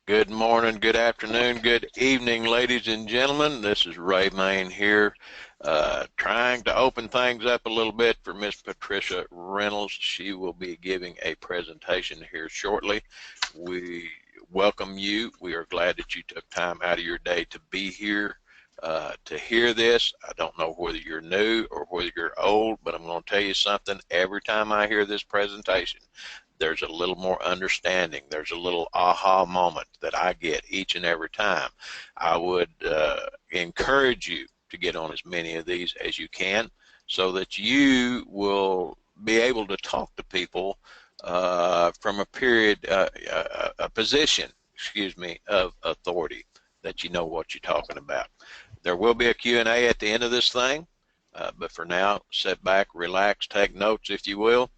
Good morning, good afternoon, good evening, ladies and gentlemen. This is Ray Main here, trying to open things up a little bit for Miss Patricia Reynolds. She will be giving a presentation here shortly. We welcome you. We are glad that you took time out of your day to be here to hear this. I don't know whether you're new or whether you're old, but I'm going to tell you something. Every time I hear this presentation, there's a little more understanding. There's a little aha moment that I get each and every time. I would encourage you to get on as many of these as you can so that you will be able to talk to people from a position, of authority, that you know what you're talking about. There will be a Q&A at the end of this thing, but for now, sit back, relax, take notes if you will,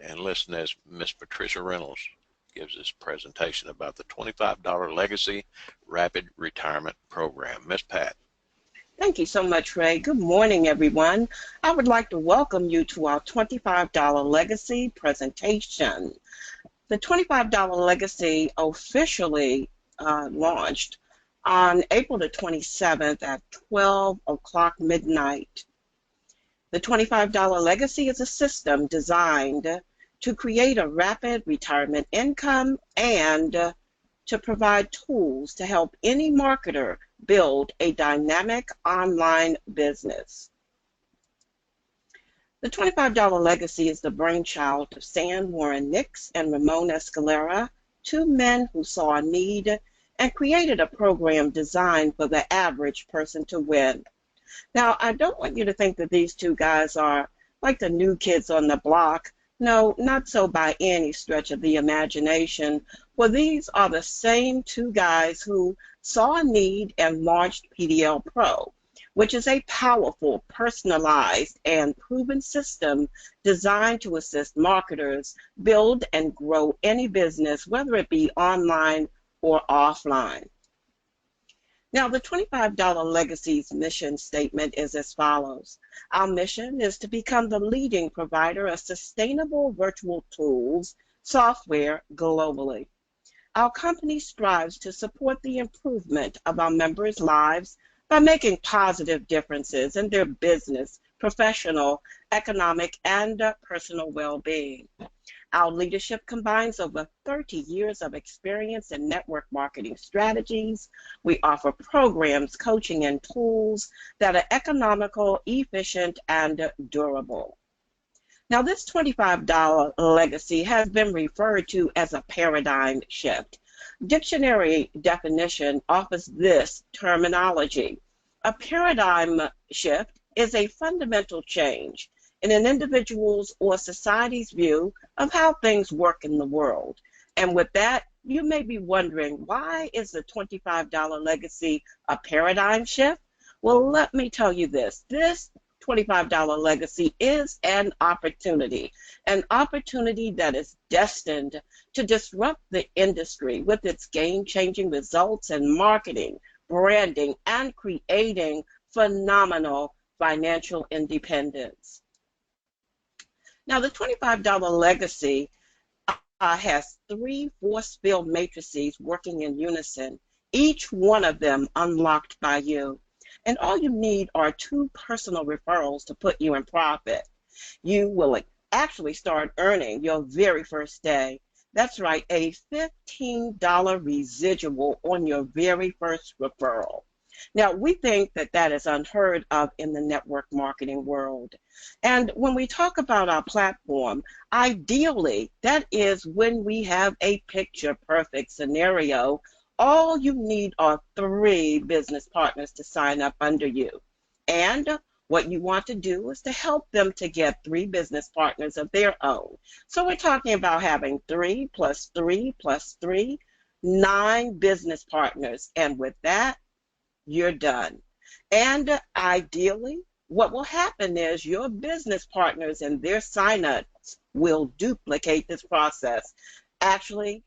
and listen as Miss Patricia Reynolds gives this presentation about the $25 Legacy Rapid Retirement Program. Miss Pat. Thank you so much, Ray. Good morning, everyone. I would like to welcome you to our $25 Legacy presentation. The $25 Legacy officially launched on April the 27th at 12 o'clock midnight. The $25 Legacy is a system designed to create a rapid retirement income and to provide tools to help any marketer build a dynamic online business. The $25 Legacy is the brainchild of San Warren Nix and Ramon Escalera, two men who saw a need and created a program designed for the average person to win. Now, I don't want you to think that these two guys are like the new kids on the block. No, not so by any stretch of the imagination. For these are the same two guys who saw a need and launched PDL Pro, which is a powerful, personalized, and proven system designed to assist marketers build and grow any business, whether it be online or offline. Now, the $25 Legacy's mission statement is as follows. Our mission is to become the leading provider of sustainable virtual tools, software globally. Our company strives to support the improvement of our members' lives by making positive differences in their business, professional, economic, and personal well-being. Our leadership combines over 30 years of experience in network marketing strategies. We offer programs, coaching, and tools that are economical, efficient, and durable. Now, this $25 Legacy has been referred to as a paradigm shift. Dictionary definition offers this terminology. A paradigm shift is a fundamental change in an individual's or society's view of how things work in the world. And with that, you may be wondering, why is the $25 Legacy a paradigm shift? Well, let me tell you this. This $25 Legacy is an opportunity that is destined to disrupt the industry with its game-changing results in marketing, branding, and creating phenomenal financial independence. Now, the $25 Legacy has three force-field matrices working in unison, each one of them unlocked by you. And all you need are 2 personal referrals to put you in profit. You will actually start earning your very first day. That's right, a $15 residual on your very first referral. Now, we think that that is unheard of in the network marketing world. And when we talk about our platform, ideally, that is when we have a picture-perfect scenario. All you need are 3 business partners to sign up under you. And what you want to do is to help them to get 3 business partners of their own. So we're talking about having 3 plus 3 plus 3, 9 business partners. And with that, you're done. And ideally, what will happen is your business partners and their sign-ups will duplicate this process. Actually,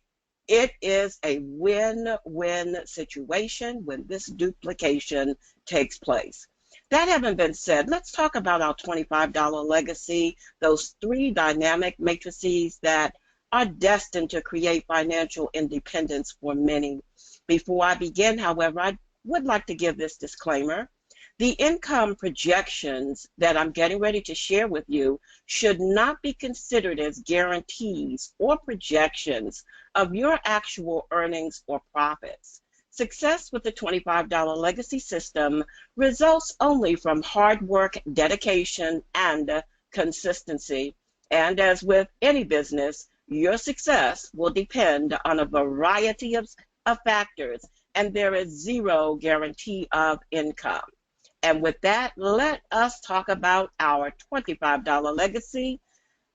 it is a win-win situation when this duplication takes place. That having been said, let's talk about our $25 Legacy, those 3 dynamic matrices that are destined to create financial independence for many. Before I begin, however, I would like to give this disclaimer. The income projections that I'm getting ready to share with you should not be considered as guarantees or projections of your actual earnings or profits. Success with the $25 legacy system results only from hard work, dedication, and consistency. And as with any business, your success will depend on a variety of factors, and there is zero guarantee of income. And with that, let us talk about our $25 legacy,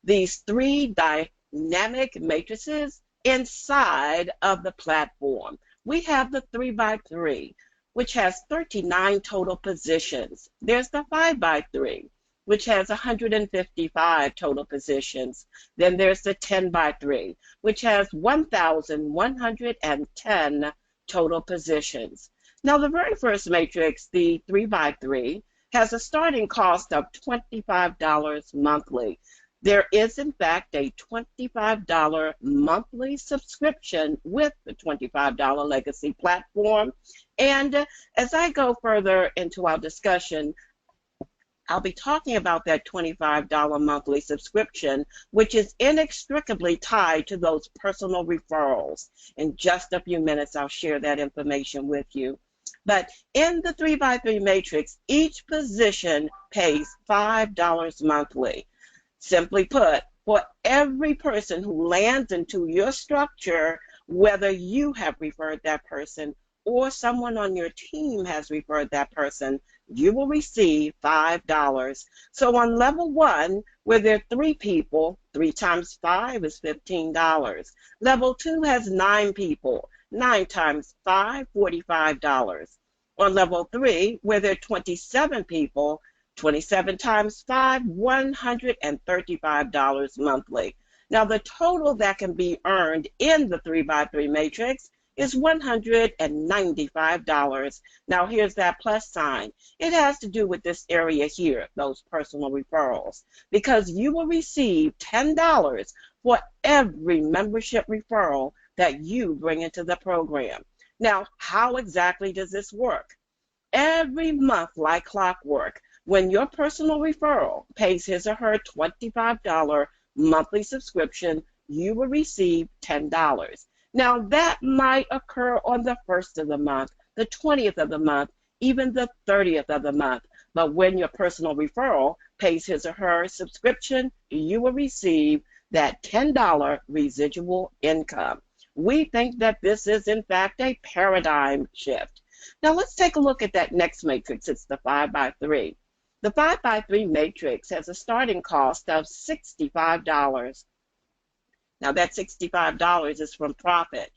these three dynamic matrices inside of the platform. We have the 3x3, which has 39 total positions. There's the 5x3, which has 155 total positions. Then there's the 10x3, which has 1,110 total positions. Now, the very first matrix, the 3x3, has a starting cost of $25 monthly. There is, in fact, a $25 monthly subscription with the $25 legacy platform. And as I go further into our discussion, I'll be talking about that $25 monthly subscription, which is inextricably tied to those personal referrals. In just a few minutes, I'll share that information with you. But in the 3x3 matrix, each position pays $5 monthly. Simply put, for every person who lands into your structure, whether you have referred that person or someone on your team has referred that person, you will receive $5. So on level 1, where there are 3 people, 3 times 5 is $15. Level 2 has 9 people. 9 times 5, $45. On level 3, where there are 27 people, 27 times 5, $135 monthly. Now, the total that can be earned in the 3x3 matrix is $195. Now, here's that plus sign. It has to do with this area here, those personal referrals, because you will receive $10 for every membership referral that you bring into the program. Now, how exactly does this work? Every month, like clockwork, when your personal referral pays his or her $25 monthly subscription, you will receive $10. Now, that might occur on the 1st of the month, the 20th of the month, even the 30th of the month. But when your personal referral pays his or her subscription, you will receive that $10 residual income. We think that this is, in fact, a paradigm shift. Now, let's take a look at that next matrix. It's the 5x3. The 5x3 matrix has a starting cost of $65. Now, that $65 is from profit.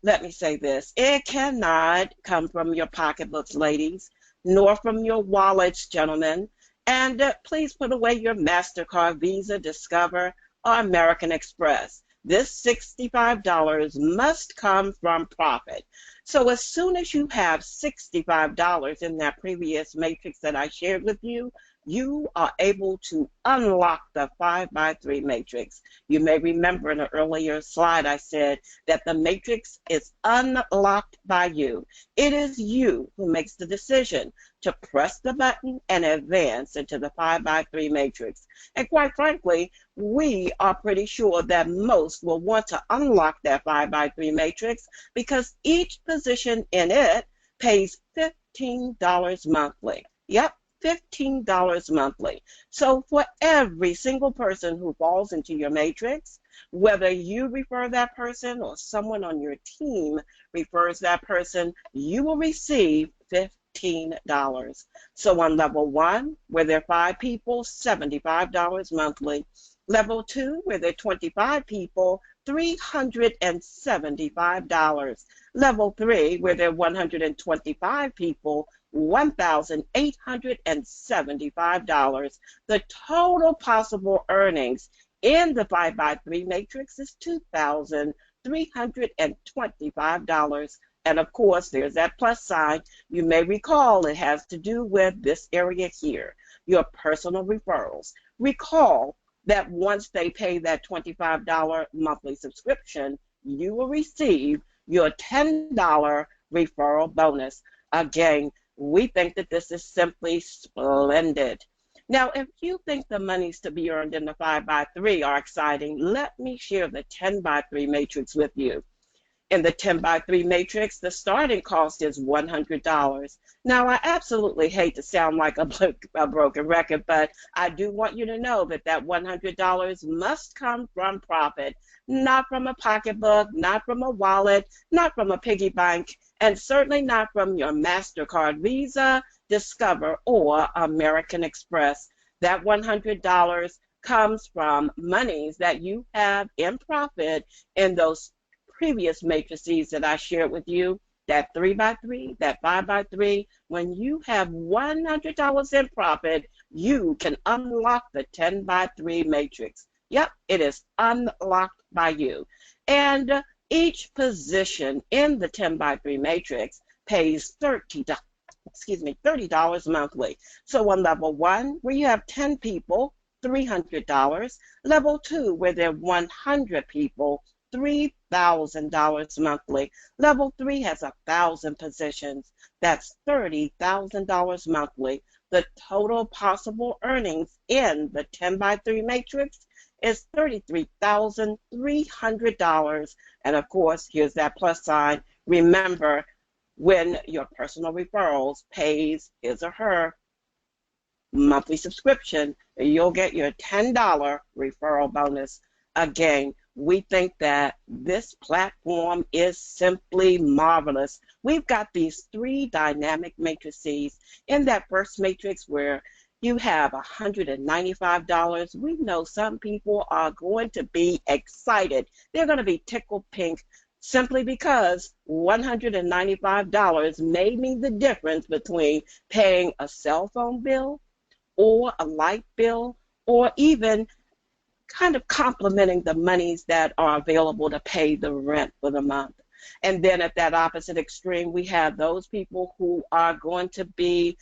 Let me say this. It cannot come from your pocketbooks, ladies, nor from your wallets, gentlemen. And please put away your MasterCard, Visa, Discover, or American Express. This $65 must come from profit. So as soon as you have $65 in that previous matrix that I shared with you, you are able to unlock the 5x3 matrix. You may remember in an earlier slide I said that the matrix is unlocked by you. It is you who makes the decision to press the button and advance into the 5x3 matrix. And quite frankly, we are pretty sure that most will want to unlock that 5x3 matrix because each position in it pays $15 monthly. Yep. $15 monthly. So for every single person who falls into your matrix, whether you refer that person or someone on your team refers that person, you will receive $15. So on level 1, where there are 5 people, $75 monthly. Level 2, where there are 25 people, $375. Level 3, where there are 125 people, $1,875. The total possible earnings in the 5x3 matrix is $2,325. And of course, there's that plus sign. You may recall it has to do with this area here, your personal referrals. Recall, that once they pay that $25 monthly subscription, you will receive your $10 referral bonus. Again, we think that this is simply splendid. Now, if you think the monies to be earned in the 5 by 3 are exciting, let me share the 10 by 3 matrix with you. In the 10 by 3 matrix, the starting cost is $100. Now, I absolutely hate to sound like a broken record, but I do want you to know that that $100 must come from profit, not from a pocketbook, not from a wallet, not from a piggy bank, and certainly not from your MasterCard, Visa, Discover, or American Express. That $100 comes from monies that you have in profit in those previous matrices that I shared with you, that 3 by 3, that 5 by 3. When you have $100 in profit, you can unlock the 10 by 3 matrix. Yep, it is unlocked by you. And each position in the 10 by 3 matrix pays $30 monthly. So on level 1, where you have 10 people, $300. Level 2, where there are 100 people, $3,000 monthly. Level 3 has 1,000 positions. That's $30,000 monthly. The total possible earnings in the 10 by 3 matrix is $33,300. And of course, here's that plus sign. Remember, when your personal referrals pays his or her monthly subscription, you'll get your $10 referral bonus. Again, we think that this platform is simply marvelous. We've got these 3 dynamic matrices. In that first matrix where you have $195, we know some people are going to be excited. They're going to be tickled pink simply because $195 may mean the difference between paying a cell phone bill or a light bill, or even kind of complementing the monies that are available to pay the rent for the month. And then at that opposite extreme, we have those people who are going to be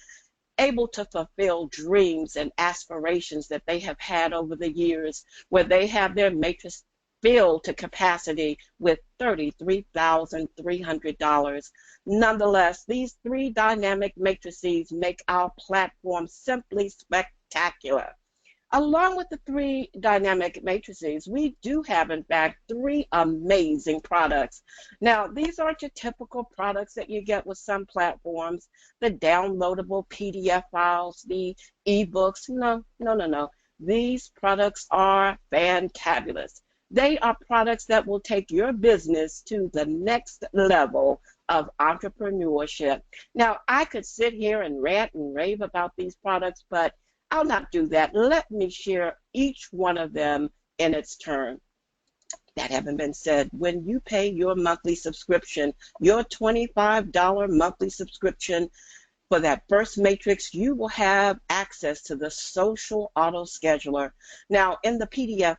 able to fulfill dreams and aspirations that they have had over the years, where they have their matrix filled to capacity with $33,300. Nonetheless, these 3 dynamic matrices make our platform simply spectacular. Along with the 3 dynamic matrices, we do have, in fact, 3 amazing products. Now, these aren't your typical products that you get with some platforms, the downloadable PDF files, the ebooks. No. These products are fantabulous. They are products that will take your business to the next level of entrepreneurship. Now, I could sit here and rant and rave about these products, but I'll not do that. Let me share each one of them in its turn. That having been said, when you pay your monthly subscription, your $25 monthly subscription for that first matrix, you will have access to the Social Auto Scheduler. Now, in the PDL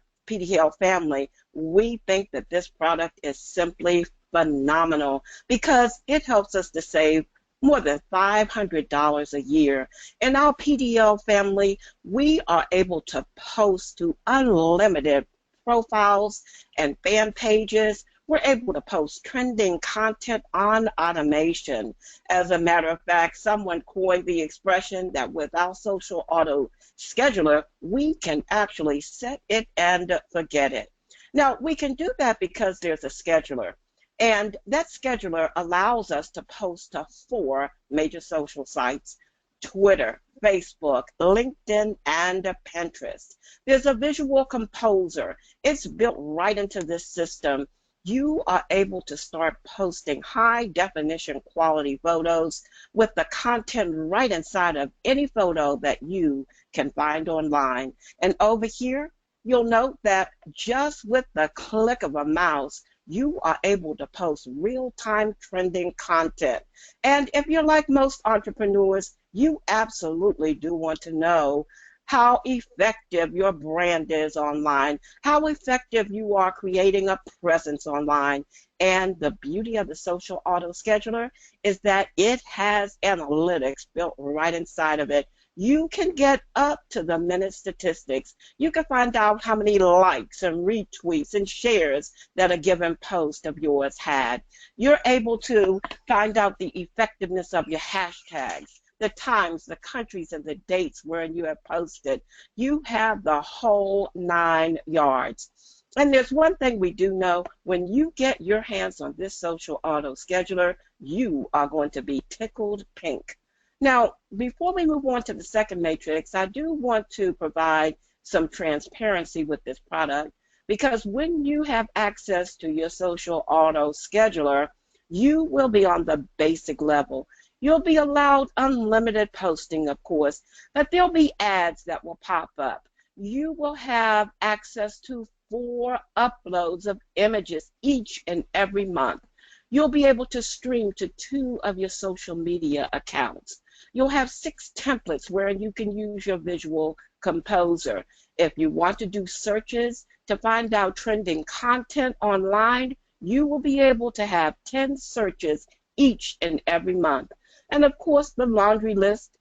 family, we think that this product is simply phenomenal because it helps us to save more than $500 a year. In our PDL family, we are able to post to unlimited profiles and fan pages. We're able to post trending content on automation. As a matter of fact, someone coined the expression that with our Social Auto Scheduler, we can actually set it and forget it. Now, we can do that because there's a scheduler. And that scheduler allows us to post to 4 major social sites: Twitter, Facebook, LinkedIn, and Pinterest. There's a visual composer. It's built right into this system. You are able to start posting high definition quality photos with the content right inside of any photo that you can find online. And over here, you'll note that just with the click of a mouse, you are able to post real-time trending content. And if you're like most entrepreneurs, you absolutely do want to know how effective your brand is online, how effective you are creating a presence online. And the beauty of the Social Auto Scheduler is that it has analytics built right inside of it. You can get up to the minute statistics. You can find out how many likes and retweets and shares that a given post of yours had. You're able to find out the effectiveness of your hashtags, the times, the countries, and the dates wherein you have posted. You have the whole 9 yards. And there's one thing we do know: when you get your hands on this social auto scheduler, you are going to be tickled pink. Now, before we move on to the second matrix, I do want to provide some transparency with this product, because when you have access to your social auto scheduler, you will be on the basic level. You'll be allowed unlimited posting, of course, but there'll be ads that will pop up. You will have access to 4 uploads of images each and every month. You'll be able to stream to 2 of your social media accounts. You'll have 6 templates wherein you can use your visual composer. If you want to do searches to find out trending content online, you will be able to have 10 searches each and every month. And of course, the laundry list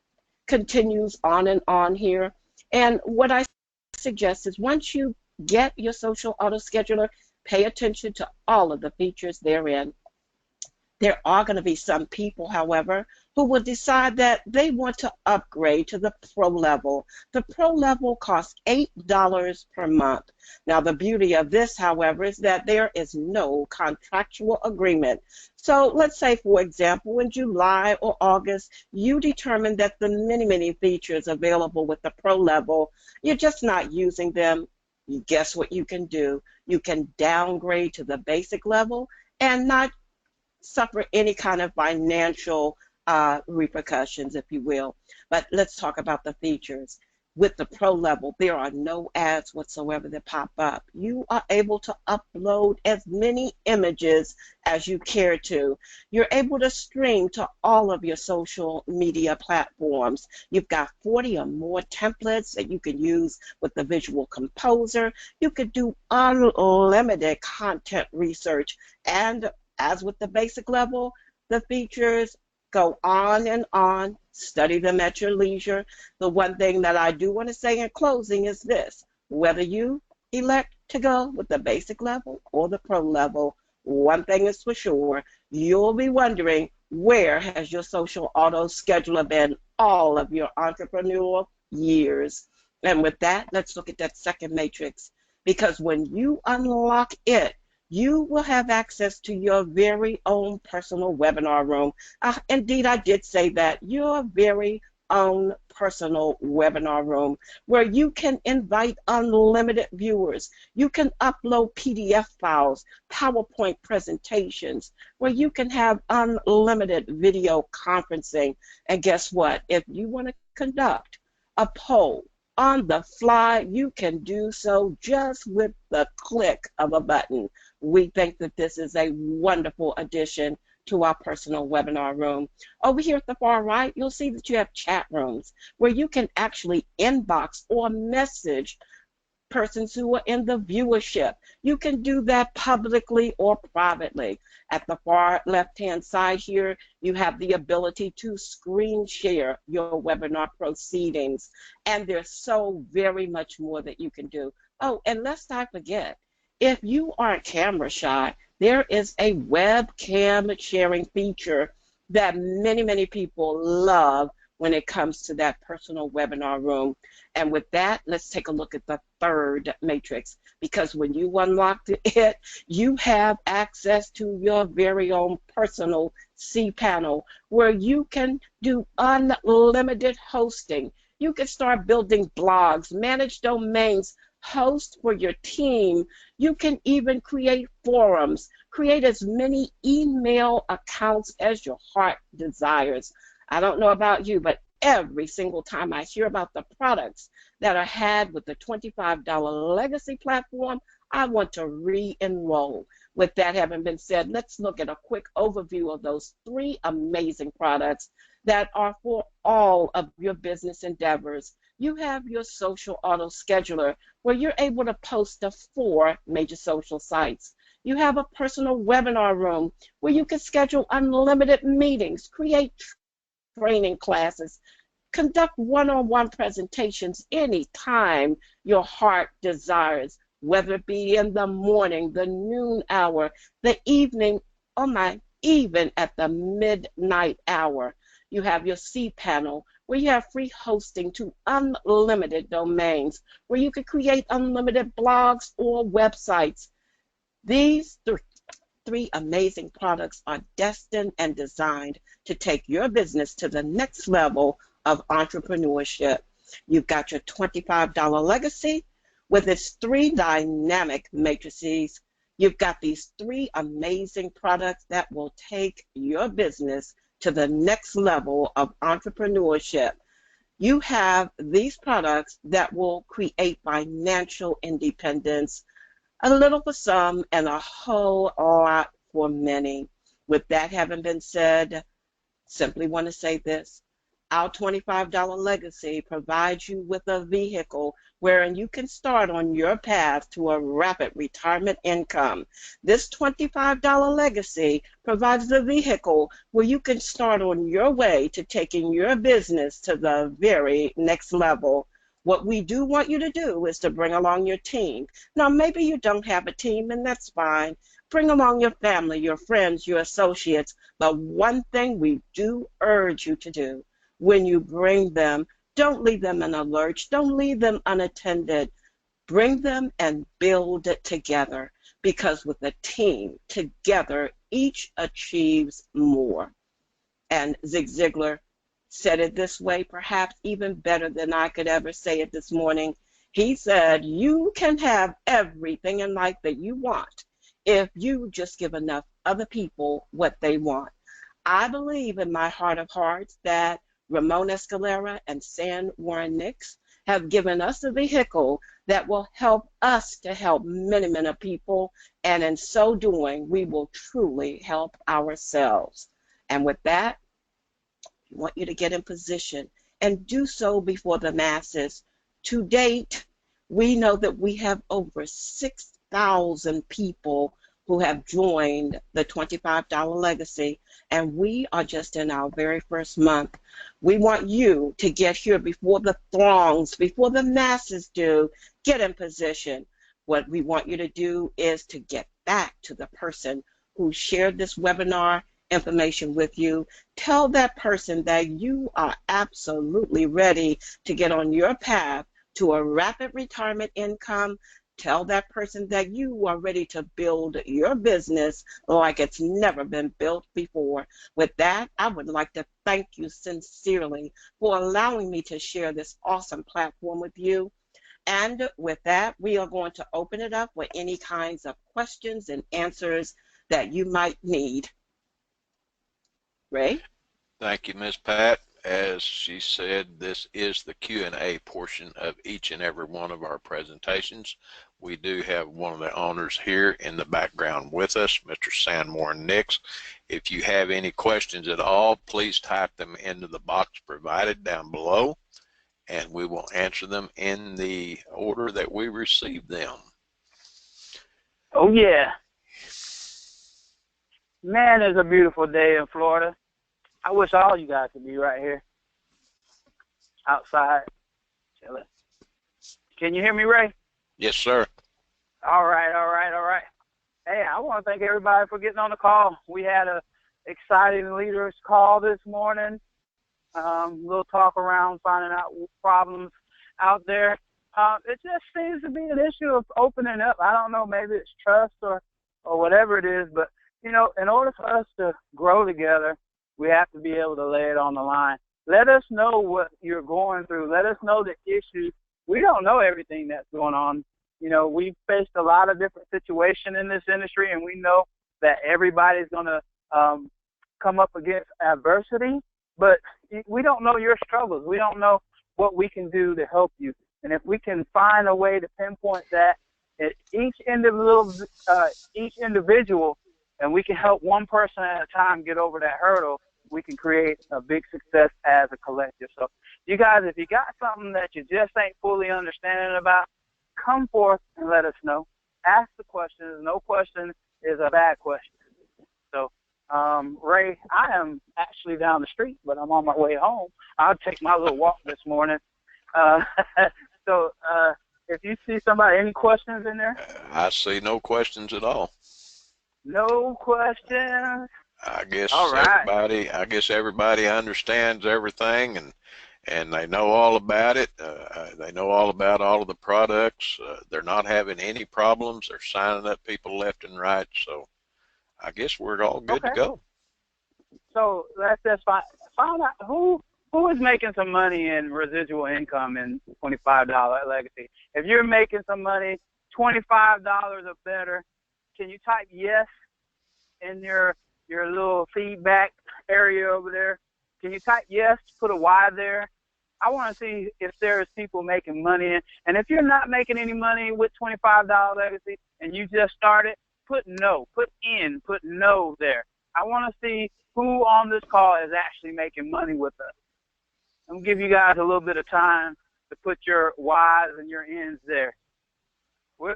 continues on and on here. And what I suggest is, once you get your social auto scheduler, pay attention to all of the features therein. There are going to be some people, however, who will decide that they want to upgrade to the pro level. The pro level costs $8 per month. Now, the beauty of this, however, is that there is no contractual agreement. So let's say, for example, in July or August, you determine that the many features available with the pro level, you're just not using them. Guess what you can do? You can downgrade to the basic level and not suffer any kind of financial repercussions, if you will. But let's talk about the features. With the pro level, there are no ads whatsoever that pop up. You are able to upload as many images as you care to. You're able to stream to all of your social media platforms. You've got 40 or more templates that you can use with the Visual Composer. You could do unlimited content research, and as with the basic level, the features go on and on. Study them at your leisure. The one thing that I do want to say in closing is this: whether you elect to go with the basic level or the pro level, one thing is for sure: you'll be wondering, where has your social auto scheduler been all of your entrepreneurial years? And with that, let's look at that second matrix, because when you unlock it, you will have access to your very own personal webinar room. Indeed, I did say that, your very own personal webinar room, where you can invite unlimited viewers. You can upload PDF files, PowerPoint presentations, where you can have unlimited video conferencing. And guess what? If you want to conduct a poll on the fly, you can do so just with the click of a button. We think that this is a wonderful addition to our personal webinar room. Over here at the far right, you'll see that you have chat rooms where you can actually inbox or message persons who are in the viewership. You can do that publicly or privately. At the far left-hand side here, you have the ability to screen share your webinar proceedings. And there's so very much more that you can do. Oh, and lest I forget, if you aren't camera shy, there is a webcam sharing feature that many people love when it comes to that personal webinar room. And with that, let's take a look at the third matrix, because when you unlock it, you have access to your very own personal cPanel, where you can do unlimited hosting. You can start building blogs, manage domains, host for your team. You can even create forums, create as many email accounts as your heart desires. I don't know about you, but every single time I hear about the products that are had with the $25 legacy platform, I want to re-enroll. With that having been said, let's look at a quick overview of those 3 amazing products that are for all of your business endeavors. You have your social auto scheduler, where you're able to post to 4 major social sites. You have a personal webinar room where you can schedule unlimited meetings, create training classes, Conduct one-on-one presentations anytime your heart desires, whether it be in the morning, the noon hour, the evening, even at the midnight hour. You have your cPanel, where you have free hosting to unlimited domains, where you can create unlimited blogs or websites. These three amazing products are destined and designed to take your business to the next level of entrepreneurship. You've got your $25 legacy with its three dynamic matrices. You've got these three amazing products that will take your business to the next level of entrepreneurship. You have these products that will create financial independence, a little for some and a whole lot for many. With that having been said, simply want to say this. Our $25 legacy provides you with a vehicle wherein you can start on your path to a rapid retirement income. This $25 legacy provides the vehicle where you can start on your way to taking your business to the very next level. What we do want you to do is to bring along your team. Now, maybe you don't have a team, and that's fine. Bring along your family, your friends, your associates. But one thing we do urge you to do when you bring them, don't leave them in a lurch. Don't leave them unattended. Bring them and build it together, because with a team, together, each achieves more. And Zig Ziglar said it this way, perhaps even better than I could ever say it this morning. He said, you can have everything in life that you want if you just give enough other people what they want. I believe in my heart of hearts that Ramon Escalera and San Warren Nix have given us a vehicle that will help us to help many, many people, and in so doing, we will truly help ourselves. And with that, I want you to get in position and do so before the masses. To date, we know that we have over 6,000 people who have joined the $25 legacy, and we are just in our very first month. We want you to get here before the throngs, before the masses do. Get in position. What we want you to do is to get back to the person who shared this webinar information with you. Tell that person that you are absolutely ready to get on your path to a rapid retirement income. Tell that person that you are ready to build your business like it's never been built before. With that, I would like to thank you sincerely for allowing me to share this awesome platform with you. And with that, we are going to open it up for any kinds of questions and answers that you might need. Ray? Thank you, Ms. Pat. As she said, this is the Q&A portion of each and every one of our presentations. We do have one of the owners here in the background with us, Mr. San Warren Nix. If you have any questions at all, please type them into the box provided down below, and we will answer them in the order that we receive them. Oh, yeah. Man, it's a beautiful day in Florida. I wish all you guys could be right here, outside, chilling. Can you hear me, Ray? Yes, sir. All right. Hey, I want to thank everybody for getting on the call. We had a exciting leaders call this morning. We'll talk around finding out problems out there. It just seems to be an issue of opening up. I don't know, maybe it's trust or whatever it is, but, you know, in order for us to grow together, we have to be able to lay it on the line. Let us know what you're going through. Let us know the issues. We don't know everything that's going on. You know, we've faced a lot of different situations in this industry, and we know that everybody's going to come up against adversity, but we don't know your struggles. We don't know what we can do to help you. And if we can find a way to pinpoint that at each individual, and we can help one person at a time get over that hurdle, we can create a big success as a collective. So you guys, if you got something that you just ain't fully understanding about, come forth and let us know. Ask the questions. No question is a bad question. So Ray, I am actually down the street, but I'm on my way home. I'll take my little walk this morning. Uh, so if you see somebody, any questions in there? I see no questions at all. No questions. I guess All right. everybody understands everything, and they know all about it. They know all about all of the products. They're not having any problems. They're signing up people left and right. So I guess we're all good to go. So let's just find out who is making some money in residual income in $25 legacy. If you're making some money, $25 or better, can you type yes in your little feedback area over there? Can you type yes, put a Y there? I want to see if there's people making money. And if you're not making any money with $25 legacy and you just started, put no, put no there. I want to see who on this call is actually making money with us. I'm going to give you guys a little bit of time to put your Y's and your N's there. We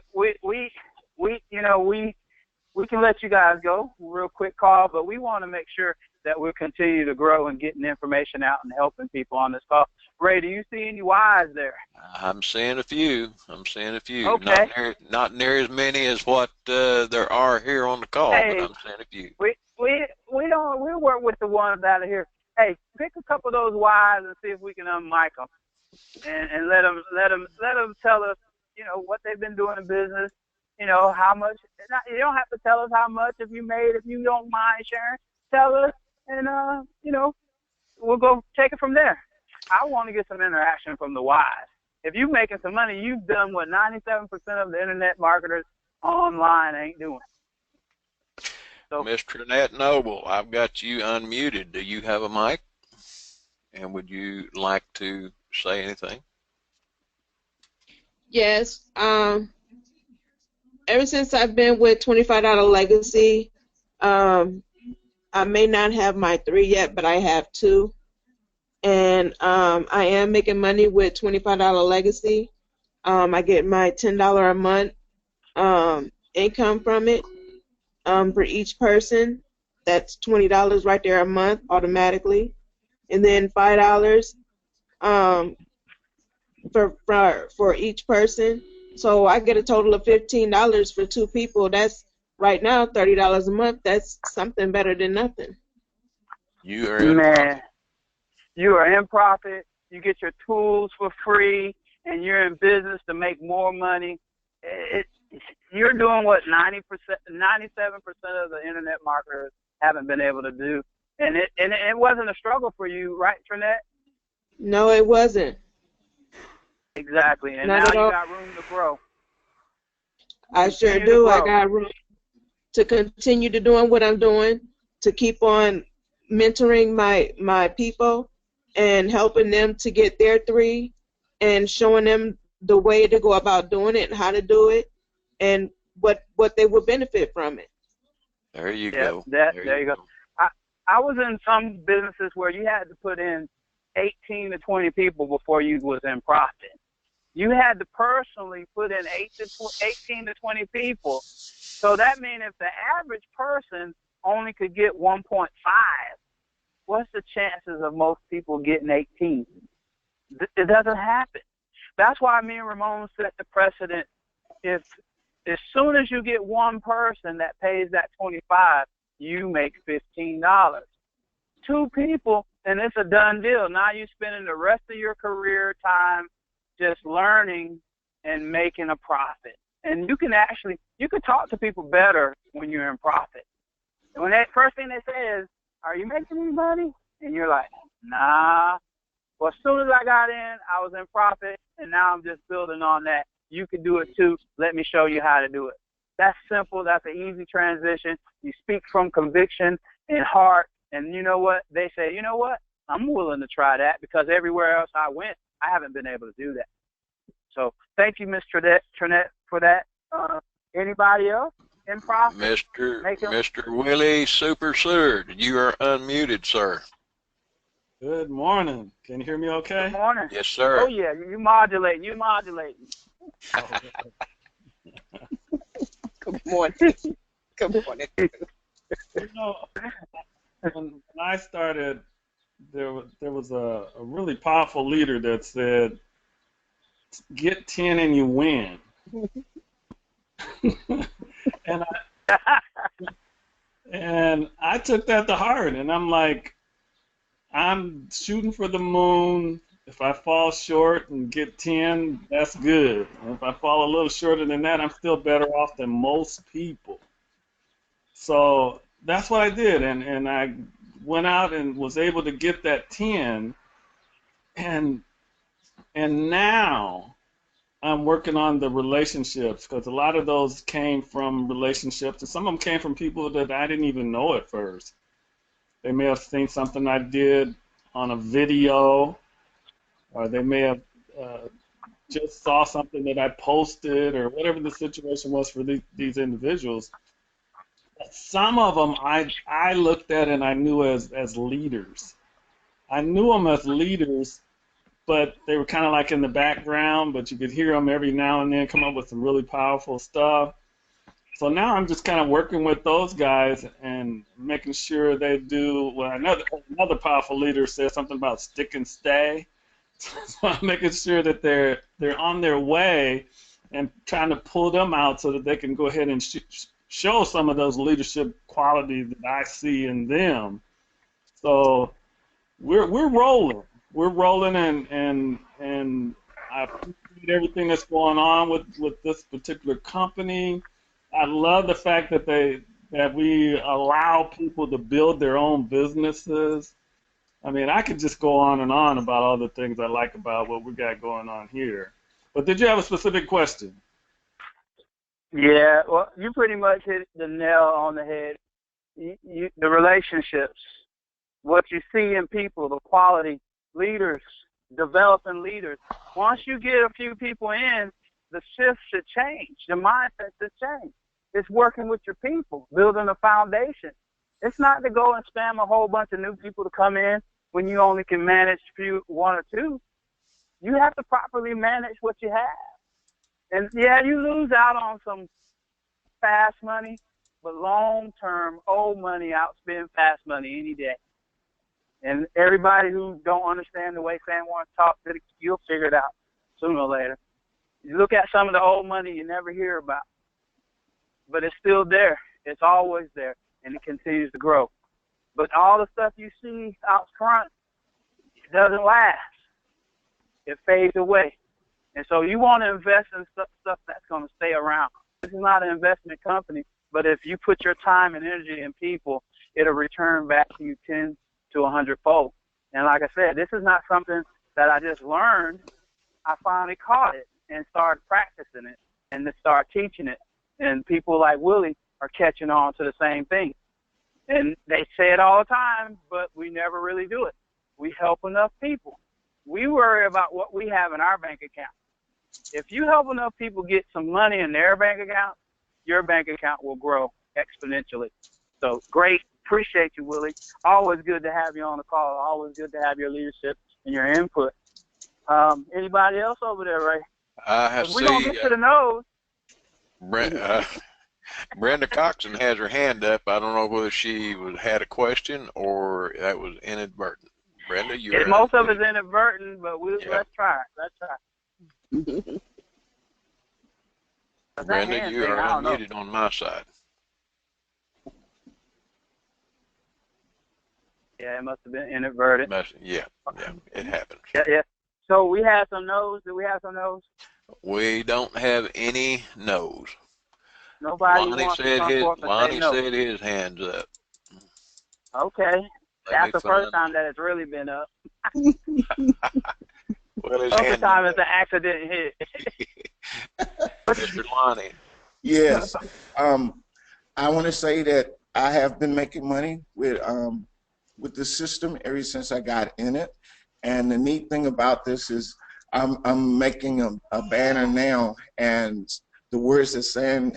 can let you guys go, real quick call, but we want to make sure that we'll continue to grow and getting information out and helping people on this call. Ray, do you see any Y's there? I'm seeing a few. Okay. Not near as many as what there are here on the call, Hey, but I'm seeing a few. We work with the ones out of here. Hey, pick a couple of those Y's and see if we can unmic them and let them tell us, what they've been doing in business. How much. You don't have to tell us how much if you don't mind sharing. Tell us, and we'll go take it from there. I want to get some interaction from the Y's. If you're making some money, you've done what 97% of the internet marketers online ain't doing. So, Miss Trinette Noble, I've got you unmuted. Do you have a mic? And would you like to say anything? Yes. Ever since I've been with $25 Legacy, I may not have my 3 yet, but I have 2. And I am making money with $25 Legacy. I get my $10 a month income from it for each person. That's $20 right there a month automatically. And then $5 for each person. So I get a total of $15 for 2 people. That's right now $30 a month. That's something better than nothing. You are in profit. You get your tools for free, and you're in business to make more money. You're doing what 97% of the internet marketers haven't been able to do, and it wasn't a struggle for you, right, Trinette? No, it wasn't. Exactly, and Not now you got room to grow. I sure do. I got room to continue to doing what I'm doing, to keep on mentoring my people and helping them to get their 3 and showing them the way to go about doing it and how to do it and what they will benefit from it. There you go. There you go. I was in some businesses where you had to put in 18 to 20 people before you was in profit. You had to personally put in 18 to 20 people. So that means if the average person only could get 1.5, what's the chances of most people getting 18? It doesn't happen. That's why me and Ramon set the precedent. If as soon as you get one person that pays that 25, you make $15. 2 people, and it's a done deal. Now you're spending the rest of your career time just learning and making a profit. And you can talk to people better when you're in profit. And when that first thing they say is, "Are you making any money?" And you're like, "Nah." Well, as soon as I got in, I was in profit, and now I'm just building on that. You can do it too. Let me show you how to do it. That's simple. That's an easy transition. You speak from conviction and heart. And you know what? They say, you know what? I'm willing to try that because everywhere else I went, I haven't been able to do that. So thank you, Ms. Trinette, for that. Anybody else in profit? Mr. Willie Super Seward, you are unmuted, sir. Good morning. Can you hear me okay? Good morning. Yes, sir. Oh, yeah. You modulating. Good morning. Good morning. You know, when I started, there was a really powerful leader that said, "Get 10 and you win." and I took that to heart, and I'm like, I'm shooting for the moon. If I fall short and get 10, that's good. And if I fall a little shorter than that, I'm still better off than most people. So that's what I did, and I went out and was able to get that 10, and now I'm working on the relationships, because a lot of those came from relationships, and some of them came from people that I didn't even know at first. They may have seen something I did on a video, or they may have just saw something that I posted, or whatever the situation was for these individuals. Some of them I looked at and I knew as leaders. I knew them as leaders, but they were kind of like in the background, but you could hear them every now and then come up with some really powerful stuff. So now I'm just kind of working with those guys and making sure they do. Well, another powerful leader said something about stick and stay. So I'm making sure that they're on their way and trying to pull them out so that they can go ahead and show some of those leadership qualities that I see in them. So we're rolling. We're rolling, and I appreciate everything that's going on with this particular company. I love the fact that we allow people to build their own businesses. I mean, I could just go on and on about all the things I like about what we got going on here. But did you have a specific question? Yeah, well, you pretty much hit the nail on the head. The relationships, what you see in people, the quality, leaders, developing leaders. Once you get a few people in, the shift should change. The mindset should change. It's working with your people, building a foundation. It's not to go and spam a whole bunch of new people to come in when you only can manage one or two. You have to properly manage what you have. And yeah, you lose out on some fast money, but long-term, old money outspend fast money any day. And everybody who don't understand the way San Juan talks, you'll figure it out sooner or later. You look at some of the old money you never hear about, but it's still there. It's always there, and it continues to grow. But all the stuff you see out front, it doesn't last. It fades away. And so you want to invest in stuff that's going to stay around. This is not an investment company, but if you put your time and energy in people, it'll return back to you 10 to 100-fold. And like I said, this is not something that I just learned. I finally caught it and started practicing it and then started teaching it. And people like Willie are catching on to the same thing. And they say it all the time, but we never really do it. We help enough people. We worry about what we have in our bank account. If you help enough people get some money in their bank account, your bank account will grow exponentially. So great. Appreciate you, Willie. Always good to have you on the call. Always good to have your leadership and your input. Anybody else over there, Ray? We're going to get to the nose. Brenda Coxon has her hand up. I don't know whether she had a question or that was inadvertent. Brenda, you're most of it's inadvertent, but let's try it. Let's try it. Brenda, you are unmuted on my side. Yeah, it must have been inadvertent. Yeah, it happens. Yeah. So we have some no's. Do we have some no's? We don't have any no's. Nobody Lonnie wants to come forth and Lonnie say no. said his hand's up. Okay. That's the first time that it's really been up. Well, his Other hand time it's an accident hit. Mr. Lonnie. Yes. I want to say that I have been making money with the system ever since I got in it. And the neat thing about this is I'm making a banner now, and the words that Sam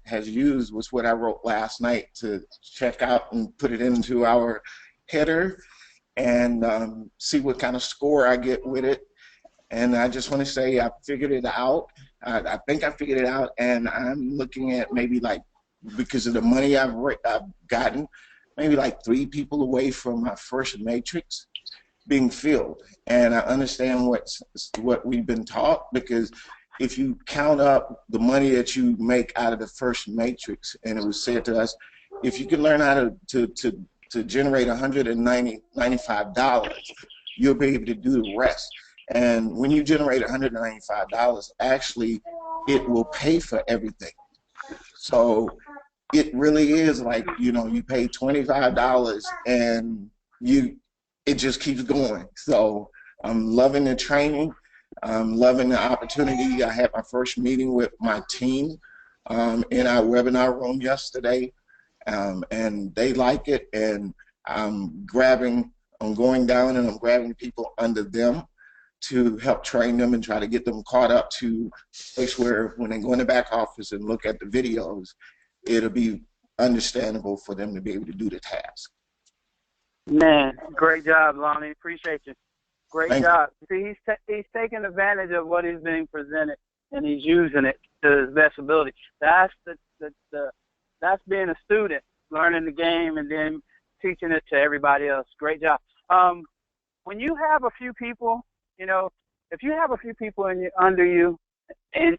has used was what I wrote last night to check out and put it into our header and see what kind of score I get with it. And I just want to say I figured it out. I think I figured it out, and I'm looking at maybe, like, because of the money I've gotten, maybe like 3 people away from my first matrix being filled. And I understand what we've been taught, because if you count up the money that you make out of the first matrix, and it was said to us, if you can learn how to generate $195, you'll be able to do the rest. And when you generate $195, actually, it will pay for everything. So it really is like, you know, you pay $25 and it just keeps going. So I'm loving the training. I'm loving the opportunity. I had my first meeting with my team in our webinar room yesterday, and they like it. And I'm going down and I'm grabbing people under them to help train them and try to get them caught up to a place where when they go in the back office and look at the videos, it'll be understandable for them to be able to do the task. Man, great job, Lonnie. Appreciate you. Great Thank job. See, he's taking advantage of what is being presented, and he's using it to his best ability. That's that's being a student, learning the game and then teaching it to everybody else. Great job. When you have a few people, you know, if you have a few people under you, and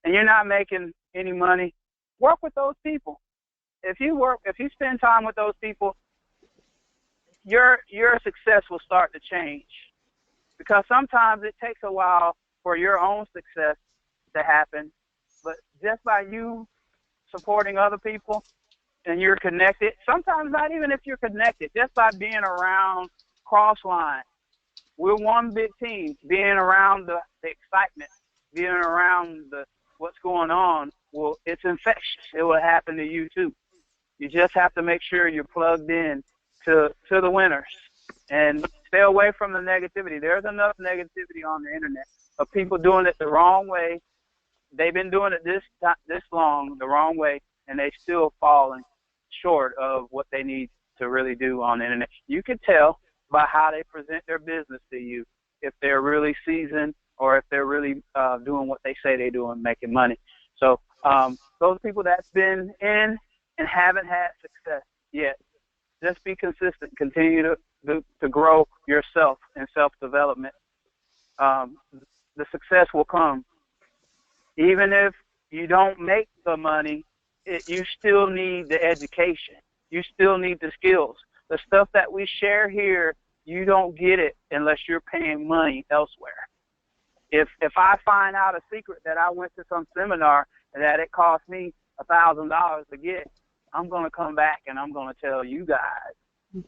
you're not making any money, work with those people. If you spend time with those people, your success will start to change, because sometimes it takes a while for your own success to happen, but just by you supporting other people and you're connected, sometimes not even if you're connected, just by being around Crossline, we're one big team, being around the excitement, being around what's going on, well, it's infectious. It will happen to you too. You just have to make sure you're plugged in to the winners and stay away from the negativity. There's enough negativity on the internet of people doing it the wrong way. They've been doing it this long the wrong way, and they still falling short of what they need to really do on the internet. You can tell by how they present their business to you if they're really seasoned or if they're really doing what they say they do and making money. So those people that's been in and haven't had success yet, just be consistent. Continue to grow yourself in self-development. The success will come. Even if you don't make the money, you still need the education. You still need the skills. The stuff that we share here, you don't get it unless you're paying money elsewhere. If I find out a secret that I went to some seminar and that it cost me $1,000 to get, I'm going to come back and I'm going to tell you guys.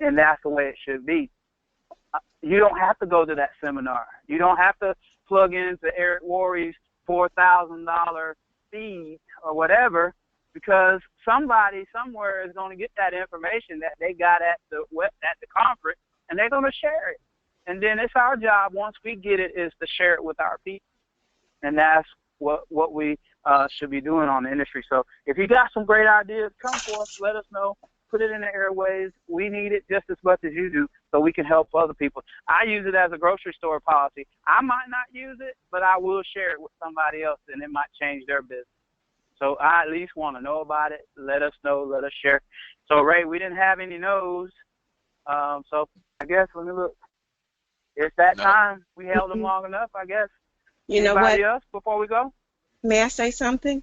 And that's the way it should be. You don't have to go to that seminar. You don't have to plug into Eric Worre's $4,000 feed or whatever, because somebody somewhere is going to get that information that they got at the conference, and they're going to share it. And then it's our job, once we get it, is to share it with our people. And that's what we should be doing on the industry. So if you got some great ideas, come forth, let us know. Put it in the airways. We need it just as much as you do, so we can help other people. I use it as a grocery store policy. I might not use it, but I will share it with somebody else, and it might change their business. So I at least want to know about it. Let us know. Let us share. So, Ray, we didn't have any no's. So I guess, let me look. It's that time. We held them long enough, I guess. You know what? Anybody else before we go? May I say something?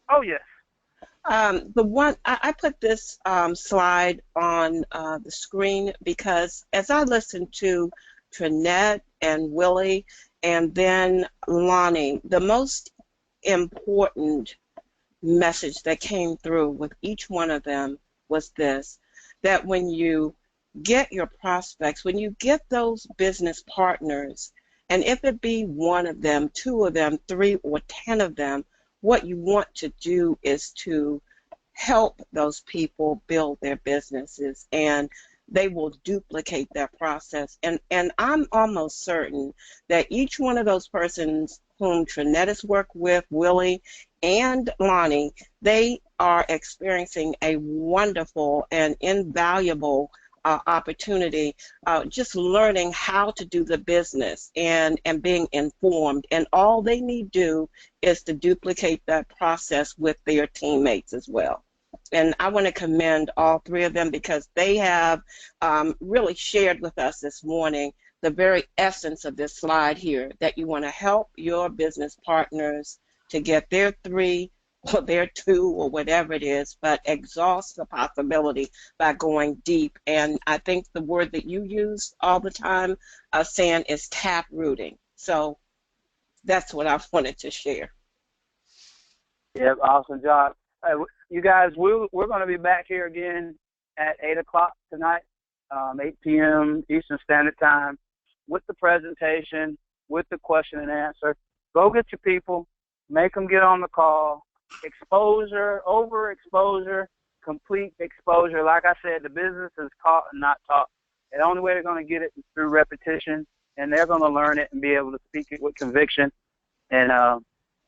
Oh, yes. I put this slide on the screen because as I listened to Trinette and Willie and then Lonnie, the most important message that came through with each one of them was this, that when you get your prospects, when you get those business partners, and if it be one of them, 2 of them, 3 or 10 of them, what you want to do is to help those people build their businesses, and they will duplicate that process. And I'm almost certain that each one of those persons whom Trinette has worked with, Willie and Lonnie, they are experiencing a wonderful and invaluable opportunity, just learning how to do the business and being informed. And all they need to do is to duplicate that process with their teammates as well. And I want to commend all three of them because they have really shared with us this morning the very essence of this slide here, that you want to help your business partners to get their 3 or their 2 or whatever it is, but exhaust the possibility by going deep. And I think the word that you use all the time, San, is tap rooting. So that's what I wanted to share. Yep, awesome job. You guys, we're going to be back here again at 8 o'clock tonight, 8 p.m. Eastern Standard Time, with the presentation, with the question and answer. Go get your people, make them get on the call. Exposure, overexposure, complete exposure. Like I said, the business is caught and not taught. And the only way they're going to get it is through repetition, and they're going to learn it and be able to speak it with conviction. And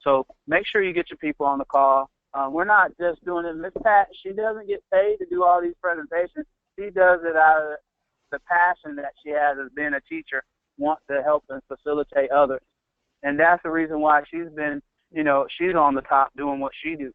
so make sure you get your people on the call. We're not just doing it. Miss Pat, she doesn't get paid to do all these presentations. She does it out of the passion that she has as being a teacher, wants to help and facilitate others. And that's the reason why she's been, she's on the top doing what she do,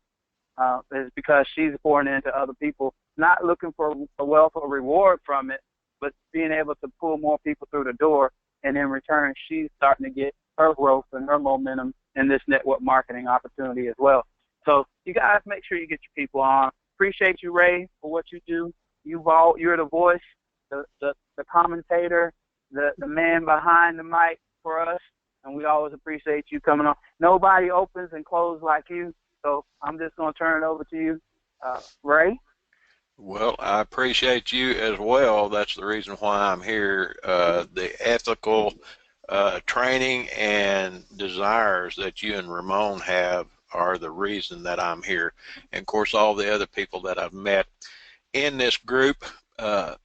is because she's pouring into other people, not looking for a wealth or reward from it, but being able to pull more people through the door. And in return, she's starting to get her growth and her momentum in this network marketing opportunity as well. So you guys make sure you get your people on. Appreciate you, Ray, for what you do. You're the voice, the commentator, the man behind the mic for us, and we always appreciate you coming on. Nobody opens and closes like you, so I'm just going to turn it over to you. Ray? Well, I appreciate you as well. That's the reason why I'm here. The ethical training and desires that you and Ramon have are the reason that I'm here. And of course, all the other people that I've met in this group, I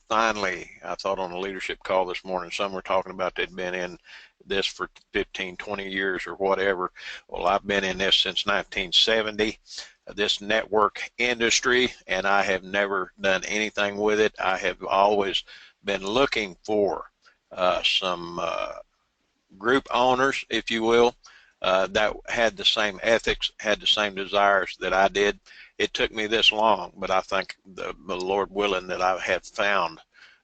thought on a leadership call this morning, some were talking about they'd been in this for 15, 20 years or whatever. Well, I've been in this since 1970, this network industry, and I have never done anything with it. I have always been looking for some group owners, if you will, that had the same ethics, had the same desires that I did. It took me this long, but I think the Lord willing that I have found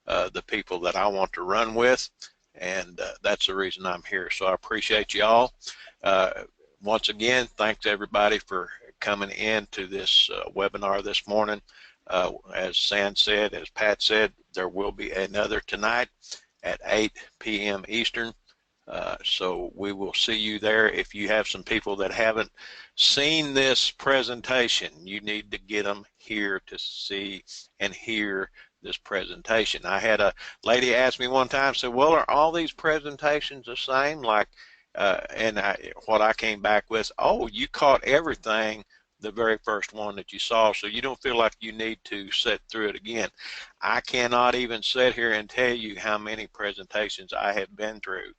the people that I want to run with, and that's the reason I'm here. So I appreciate you all. Once again, thanks everybody for coming in to this webinar this morning. As San said, as Pat said, there will be another tonight at 8 p.m. Eastern. So we will see you there. If you have some people that haven't seen this presentation, you need to get them here to see and hear this presentation. I had a lady ask me one time, said, well, are all these presentations the same? What I came back with, oh, you caught everything the very first one that you saw, so you don't feel like you need to sit through it again. I cannot even sit here and tell you how many presentations I have been through,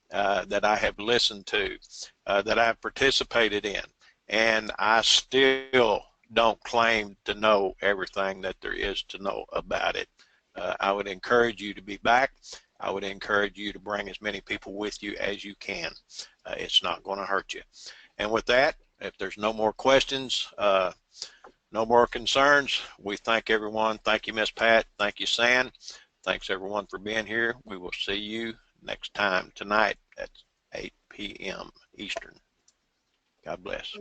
that I have listened to, that I've participated in, and I still don't claim to know everything that there is to know about it. I would encourage you to be back. I would encourage you to bring as many people with you as you can. It's not going to hurt you. And with that, if there's no more questions, no more concerns, we thank everyone. Thank you, Miss Pat. Thank you, San. Thanks, everyone, for being here. We will see you next time tonight at 8 p.m. Eastern. God bless.